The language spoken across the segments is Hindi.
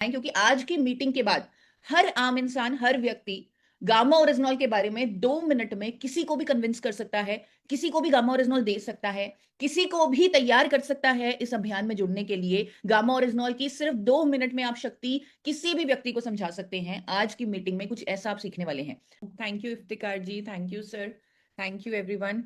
क्योंकि आज की मीटिंग के बाद हर आम इंसान, हर व्यक्ति गामा ओरिजिनॉल के बारे में 2 मिनट में किसी को भी कन्विंस कर सकता है, किसी को भी गामा ओरिजिनॉल दे सकता है, किसी को भी तैयार कर सकता है इस अभियान में जुड़ने के लिए। गामा ओरिजिनॉल की सिर्फ 2 मिनट में आप शक्ति किसी भी व्यक्ति को समझा सकते हैं। आज की मीटिंग में कुछ ऐसा आप सीखने वाले हैं। Thank you Iftikhar ji, thank you sir, thank you everyone.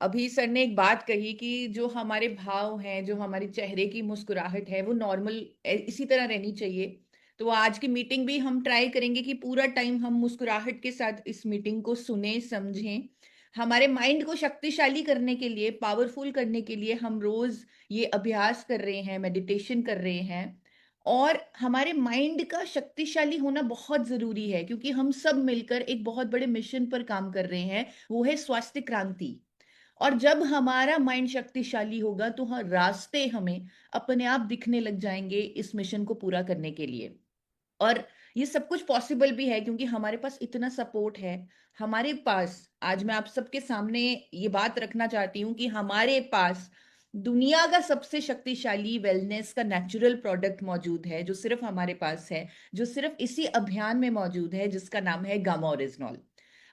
अभी सर ने एक बात कही कि जो हमारे भाव हैं, जो हमारे चेहरे की मुस्कुराहट है, वो नॉर्मल इसी तरह रहनी चाहिए। तो आज की मीटिंग भी हम ट्राई करेंगे कि पूरा टाइम हम मुस्कुराहट के साथ इस मीटिंग को सुने, समझें। हमारे माइंड को शक्तिशाली करने के लिए, पावरफुल करने के लिए हम रोज ये अभ्यास कर रहे हैं, मेडिटेशन कर रहे हैं। और हमारे माइंड का शक्तिशाली होना बहुत जरूरी है, क्योंकि हम सब मिलकर एक बहुत बड़े मिशन पर काम कर रहे हैं, वो है स्वास्थ्य क्रांति। और जब हमारा माइंड शक्तिशाली होगा तो हाँ, रास्ते हमें अपने आप दिखने लग जाएंगे इस मिशन को पूरा करने के लिए। और ये सब कुछ पॉसिबल भी है क्योंकि हमारे पास इतना सपोर्ट है। हमारे पास, आज मैं आप सबके सामने ये बात रखना चाहती हूँ कि हमारे पास दुनिया का सबसे शक्तिशाली वेलनेस का नेचुरल प्रोडक्ट मौजूद है, जो सिर्फ हमारे पास है, जो सिर्फ इसी अभियान में मौजूद है, जिसका नाम है गामा ओरिजिनॉल।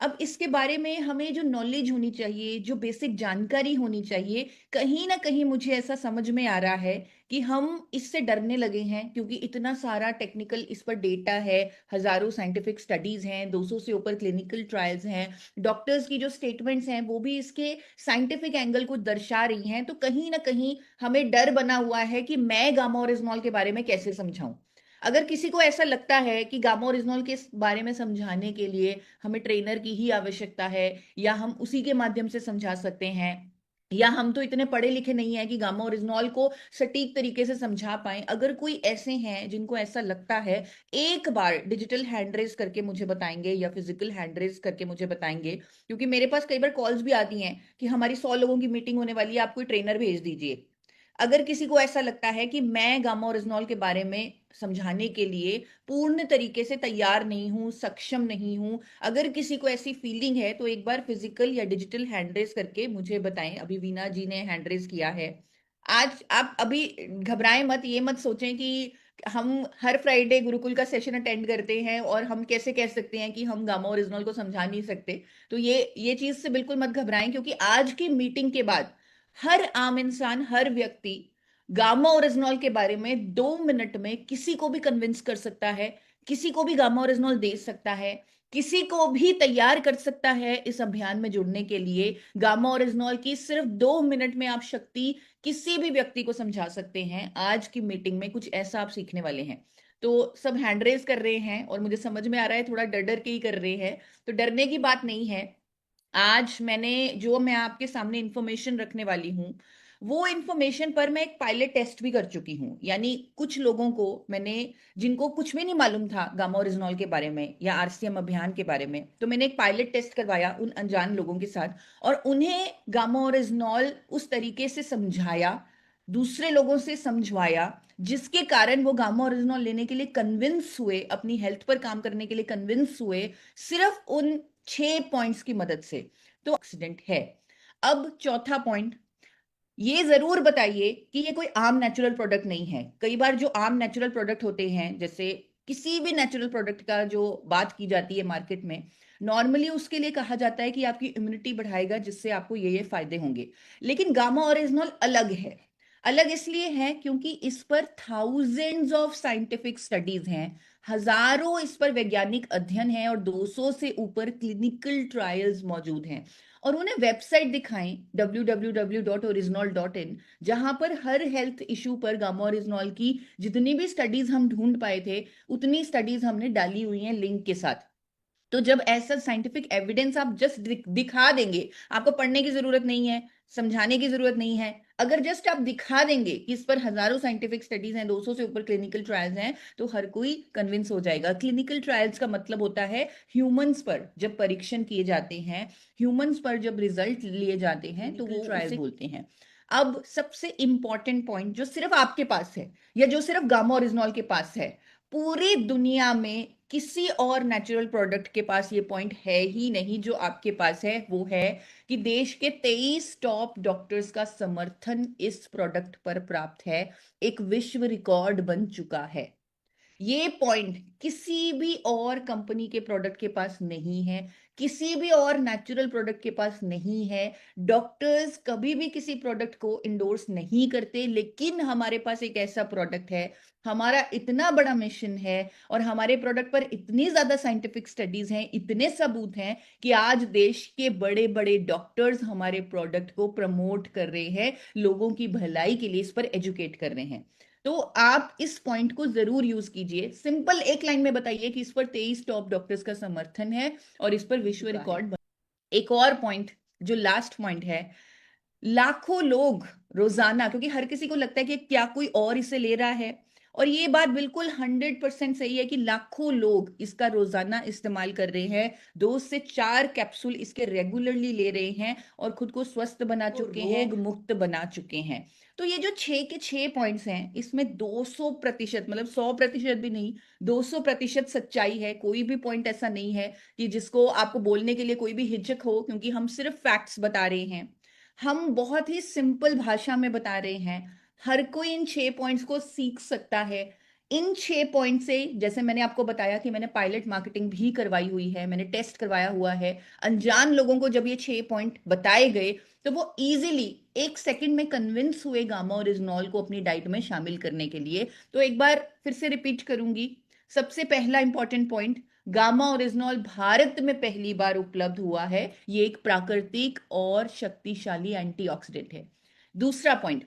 अब इसके बारे में हमें जो नॉलेज होनी चाहिए, जो बेसिक जानकारी होनी चाहिए, कहीं ना कहीं मुझे ऐसा समझ में आ रहा है कि हम इससे डरने लगे हैं, क्योंकि इतना सारा टेक्निकल इस पर डेटा है, हजारों साइंटिफिक स्टडीज हैं, 200 से ऊपर क्लिनिकल ट्रायल्स हैं, डॉक्टर्स की जो स्टेटमेंट्स हैं वो भी इसके साइंटिफिक एंगल को दर्शा रही हैं। तो कहीं ना कहीं हमें डर बना हुआ है कि मैं गामा ओरिजिनॉल के बारे में कैसे समझाऊं। अगर किसी को ऐसा लगता है कि गामा ओरिजिनॉल के बारे में समझाने के लिए हमें ट्रेनर की ही आवश्यकता है, या हम उसी के माध्यम से समझा सकते हैं, या हम तो इतने पढ़े लिखे नहीं है कि गामा ओरिजिनॉल को सटीक तरीके से समझा पाए, अगर कोई ऐसे हैं जिनको ऐसा लगता है, एक बार डिजिटल हैंड रेज करके मुझे बताएंगे या फिजिकल हैंड रेज करके मुझे बताएंगे। क्योंकि मेरे पास कई बार कॉल्स भी आती हैं कि हमारी 100 लोगों की मीटिंग होने वाली है, आप कोई ट्रेनर भेज दीजिए। अगर किसी को ऐसा लगता है कि मैं गामा ओरिजिनॉल के बारे में समझाने के लिए पूर्ण तरीके से तैयार नहीं हूं, सक्षम नहीं हूं, अगर किसी को ऐसी फीलिंग है, तो एक बार फिजिकल या डिजिटल हैंड रेज करके मुझे बताएं। अभी वीना जी ने हैंड रेज किया है। आज आप अभी घबराएं मत, ये मत सोचें कि हम हर फ्राइडे गुरुकुल का सेशन अटेंड करते हैं और हम कैसे कह सकते हैं कि हम गामा ओरिजिनल को समझा नहीं सकते। तो ये चीज से बिल्कुल मत घबराएं, क्योंकि आज की मीटिंग के बाद हर आम इंसान, हर व्यक्ति गामा ओरिजिनॉल के बारे में 2 मिनट में किसी को भी कन्विंस कर सकता है, किसी को भी गामा ओरिजिनॉल दे सकता है, किसी को भी तैयार कर सकता है इस अभियान में जुड़ने के लिए। गामा ओरिजिनॉल की सिर्फ 2 मिनट में आप शक्ति किसी भी व्यक्ति को समझा सकते हैं। आज की मीटिंग में कुछ ऐसा आप सीखने वाले हैं। तो सब हैंड रेज कर रहे हैं और मुझे समझ में आ रहा है थोड़ा डर डर के ही कर रहे हैं। तो डरने की बात नहीं है। आज मैं आपके सामने इंफॉर्मेशन रखने वाली हूं, वो इंफॉर्मेशन पर मैं एक पायलट टेस्ट भी कर चुकी हूँ। यानी कुछ लोगों को मैंने, जिनको कुछ भी नहीं मालूम था गामा ओरिजिनॉल के बारे में या आरसीएम अभियान के बारे में, तो मैंने एक पायलट टेस्ट करवाया उन अनजान लोगों के साथ, और उन्हें गामा ओरिजिनॉल उस तरीके से समझाया, दूसरे लोगों से समझवाया, जिसके कारण वो गामा ओरिजिनॉल लेने के लिए कन्विंस हुए, अपनी हेल्थ पर काम करने के लिए कन्विंस हुए, सिर्फ उन 6 पॉइंट्स की मदद से। तो एक्सीडेंट है। अब चौथा पॉइंट, ये जरूर बताइए कि ये कोई आम नेचुरल प्रोडक्ट नहीं है। कई बार जो आम नेचुरल प्रोडक्ट होते हैं, जैसे किसी भी नेचुरल प्रोडक्ट का जो बात की जाती है मार्केट में, नॉर्मली उसके लिए कहा जाता है कि आपकी इम्यूनिटी बढ़ाएगा, जिससे आपको ये फायदे होंगे। लेकिन गामा ओरिजिनल अलग है। अलग इसलिए है क्योंकि इस पर थाउजेंड्स ऑफ साइंटिफिक स्टडीज हैं, हजारों इस पर वैज्ञानिक अध्ययन है, और 200 से ऊपर क्लिनिकल ट्रायल्स मौजूद हैं। और उन्हें वेबसाइट दिखाएं www.original.in, जहां पर हर हेल्थ इशू पर गामा ओरिजिनॉल की जितनी भी स्टडीज हम ढूंढ पाए थे, उतनी स्टडीज हमने डाली हुई हैं लिंक के साथ। तो जब ऐसा साइंटिफिक एविडेंस आप जस्ट दिखा देंगे, आपको पढ़ने की जरूरत नहीं है, समझाने की जरूरत नहीं है, अगर जस्ट आप दिखा देंगे कि इस पर हजारों साइंटिफिक स्टडीज हैं, 200 से ऊपर क्लिनिकल ट्रायल्स हैं, तो हर कोई कन्विंस हो जाएगा। क्लिनिकल ट्रायल्स का मतलब होता है ह्यूमंस पर जब परीक्षण किए जाते हैं, ह्यूमंस पर जब रिजल्ट लिए जाते हैं, तो वो ट्रायल बोलते हैं। अब सबसे इंपॉर्टेंट पॉइंट जो सिर्फ आपके पास है, या जो सिर्फ गामा ओरिजिनॉल के पास है, पूरी दुनिया में किसी और नेचुरल प्रोडक्ट के पास ये पॉइंट है ही नहीं जो आपके पास है, वो है कि देश के 23 टॉप डॉक्टर्स का समर्थन इस प्रोडक्ट पर प्राप्त है। एक विश्व रिकॉर्ड बन चुका है। ये पॉइंट किसी भी और कंपनी के प्रोडक्ट के पास नहीं है, किसी भी और नेचुरल प्रोडक्ट के पास नहीं है। डॉक्टर्स कभी भी किसी प्रोडक्ट को इंडोर्स नहीं करते, लेकिन हमारे पास एक ऐसा प्रोडक्ट है, हमारा इतना बड़ा मिशन है और हमारे प्रोडक्ट पर इतनी ज्यादा साइंटिफिक स्टडीज हैं, इतने सबूत हैं कि आज देश के बड़े बड़े डॉक्टर्स हमारे प्रोडक्ट को प्रमोट कर रहे हैं, लोगों की भलाई के लिए इस पर एजुकेट कर रहे हैं। तो आप इस पॉइंट को जरूर यूज कीजिए। सिंपल एक लाइन में बताइए कि इस पर 23 टॉप डॉक्टर्स का समर्थन है और इस पर विश्व रिकॉर्ड। एक और पॉइंट जो लास्ट पॉइंट है, लाखों लोग रोजाना, क्योंकि हर किसी को लगता है कि क्या कोई और इसे ले रहा है, और ये बात बिल्कुल 100% सही है कि लाखों लोग इसका रोजाना इस्तेमाल कर रहे हैं, 2 से 4 कैप्सूल इसके रेगुलरली ले रहे हैं और खुद को स्वस्थ बना चुके हैं, रोग मुक्त बना चुके हैं। तो ये जो 6 के 6 पॉइंट्स हैं, इसमें 200%, मतलब 100% भी नहीं, 200% सच्चाई है। कोई भी पॉइंट ऐसा नहीं है कि जिसको आपको बोलने के लिए कोई भी हिचक हो, क्योंकि हम सिर्फ फैक्ट्स बता रहे हैं, हम बहुत ही सिंपल भाषा में बता रहे हैं। हर कोई इन 6 पॉइंट्स को सीख सकता है। इन 6 पॉइंट से, जैसे मैंने आपको बताया कि मैंने पायलट मार्केटिंग भी करवाई हुई है, मैंने टेस्ट करवाया हुआ है, अनजान लोगों को जब ये 6 पॉइंट बताए गए तो वो इजीली 1 सेकंड में कन्विंस हुए गामा ओरिजिनॉल को अपनी डाइट में शामिल करने के लिए। तो एक बार फिर से रिपीट करूंगी। सबसे पहला important point, gamma oryzanol Bharat में पहली बार उपलब्ध हुआ है। ये एक प्राकृतिक और शक्तिशाली एंटीऑक्सीडेंट है। दूसरा पॉइंट,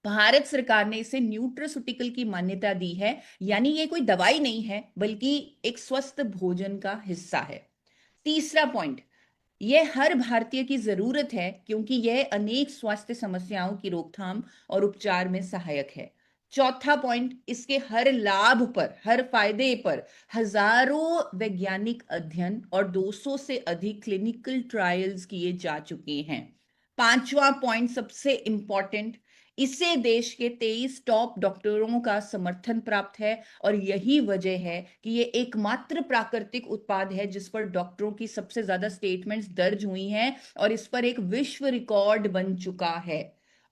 भारत सरकार ने इसे न्यूट्रास्यूटिकल की मान्यता दी है, यानी ये कोई दवाई नहीं है बल्कि एक स्वस्थ भोजन का हिस्सा है। तीसरा पॉइंट, यह हर भारतीय की जरूरत है क्योंकि यह अनेक स्वास्थ्य समस्याओं की रोकथाम और उपचार में सहायक है। चौथा पॉइंट, इसके हर लाभ पर, हर फायदे पर हजारों वैज्ञानिक अध्ययन और 200 से अधिक क्लिनिकल ट्रायल्स किए जा चुके हैं। पांचवा पॉइंट सबसे इंपॉर्टेंट, इसे देश के 23 टॉप डॉक्टरों का समर्थन प्राप्त है और यही वजह है कि ये एकमात्र प्राकृतिक उत्पाद है जिस पर डॉक्टरों की सबसे ज्यादा स्टेटमेंट्स दर्ज हुई हैं और इस पर एक विश्व रिकॉर्ड बन चुका है।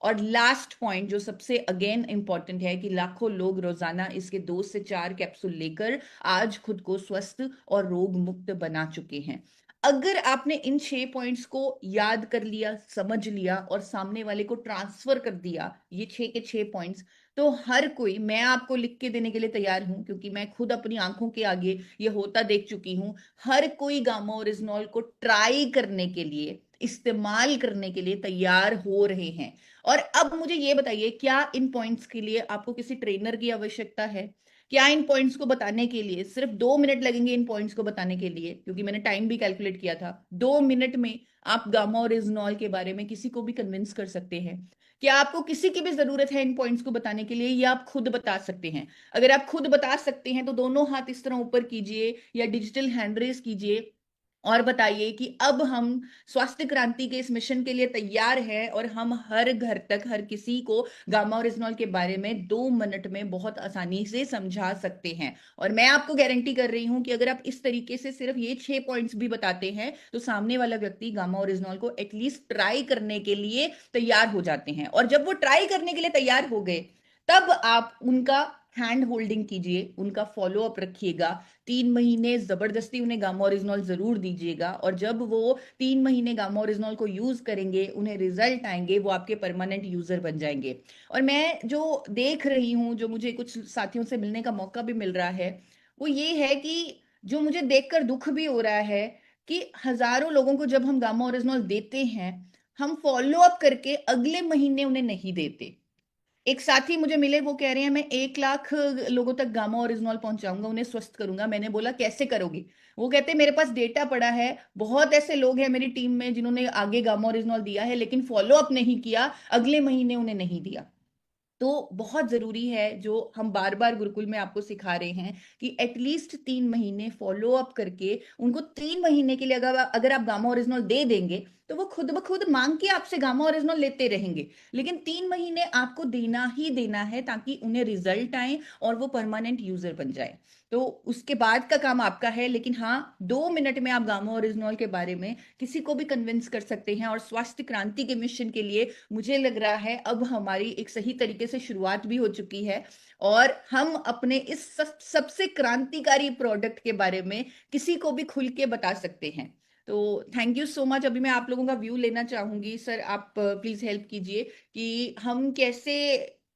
और लास्ट पॉइंट जो सबसे अगेन इंपॉर्टेंट है कि लाखों लोग रोजाना इसके 2 से 4 कैप्सूल लेकर आज खुद को स्वस्थ और रोग मुक्त बना चुके हैं। अगर आपने इन 6 पॉइंट्स को याद कर लिया, समझ लिया और सामने वाले को ट्रांसफर कर दिया ये 6 के 6 पॉइंट्स, तो हर कोई, मैं आपको लिख के देने के लिए तैयार हूं क्योंकि मैं खुद अपनी आंखों के आगे ये होता देख चुकी हूं, हर कोई गामा ओरिजिनॉल को ट्राई करने के लिए, इस्तेमाल करने के लिए तैयार हो रहे हैं। और अब मुझे ये बताइए, क्या इन पॉइंट्स के लिए आपको किसी ट्रेनर की आवश्यकता है? क्या इन पॉइंट्स को बताने के लिए सिर्फ 2 मिनट लगेंगे? इन पॉइंट्स को बताने के लिए, क्योंकि मैंने टाइम भी कैलकुलेट किया था, 2 मिनट में आप गामा ओरिजिनॉल के बारे में किसी को भी कन्विंस कर सकते हैं। क्या आपको किसी की भी जरूरत है इन पॉइंट्स को बताने के लिए, या आप खुद बता सकते हैं? अगर आप खुद बता सकते हैं तो दोनों हाथ इस तरह ऊपर कीजिए या डिजिटल हैंड रेस कीजिए और बताइए कि अब हम स्वास्थ्य क्रांति के इस मिशन के लिए तैयार हैं और हम हर घर तक हर किसी को गामा ओरिजिनॉल के बारे में 2 मिनट में बहुत आसानी से समझा सकते हैं। और मैं आपको गारंटी कर रही हूं कि अगर आप इस तरीके से सिर्फ ये 6 पॉइंट्स भी बताते हैं तो सामने वाला व्यक्ति गामा ओरिजिनॉल को एटलीस्ट ट्राई करने के लिए तैयार हो जाते हैं। और जब वो ट्राई करने के लिए तैयार हो गए, तब आप उनका हैंड होल्डिंग कीजिए, उनका फॉलो अप रखिएगा, 3 महीने जबरदस्ती उन्हें गामा ओरिजिनॉल जरूर दीजिएगा, और जब वो 3 महीने गामा ओरिजिनॉल को यूज करेंगे, उन्हें रिजल्ट आएंगे, वो आपके परमानेंट यूजर बन जाएंगे। और मैं जो देख रही हूँ, जो मुझे कुछ साथियों से मिलने का मौका भी मिल रहा है, वो ये है कि जो मुझे देखकर दुख भी हो रहा है कि हजारों लोगों को जब हम गामा ओरिजिनॉल देते हैं, हम फॉलो अप करके अगले महीने उन्हें नहीं देते। एक साथी मुझे मिले, वो कह रहे हैं मैं 1 लाख लोगों तक गामा ओरिजिनॉल पहुंचाऊंगा, उन्हें स्वस्थ करूंगा। मैंने बोला कैसे करोगी? वो कहते हैं मेरे पास डेटा पड़ा है, बहुत ऐसे लोग हैं मेरी टीम में जिन्होंने आगे गामा ओरिजिनॉल दिया है लेकिन फॉलो अप नहीं किया, अगले महीने उन्हें नहीं दिया। तो बहुत जरूरी है जो हम बार बार गुरुकुल में आपको सिखा रहे हैं कि एटलीस्ट 3 महीने फॉलो अप करके उनको 3 महीने के लिए अगर आप गामा ओरिजिनॉल दे देंगे तो वो खुद ब खुद मांग के आपसे गामा ओरिजिनल लेते रहेंगे। लेकिन 3 महीने आपको देना ही देना है ताकि उन्हें रिजल्ट आए और वो परमानेंट यूजर बन जाए। तो उसके बाद का काम आपका है। लेकिन हाँ, 2 मिनट में आप गामा ओरिजिनल के बारे में किसी को भी कन्विंस कर सकते हैं। और स्वास्थ्य क्रांति के मिशन के लिए मुझे लग रहा है अब हमारी एक सही तरीके से शुरुआत भी हो चुकी है, और हम अपने इस सबसे क्रांतिकारी प्रोडक्ट के बारे में किसी को भी खुल के बता सकते हैं। तो थैंक यू सो मच। अभी मैं आप लोगों का व्यू लेना चाहूंगी। सर, आप प्लीज हेल्प कीजिए कि हम कैसे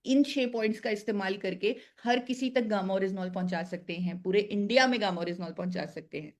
इन 6 पॉइंट्स का इस्तेमाल करके हर किसी तक गामा ओरिजिनल पहुंचा सकते हैं, पूरे इंडिया में गामा ओरिजिनल पहुंचा सकते हैं।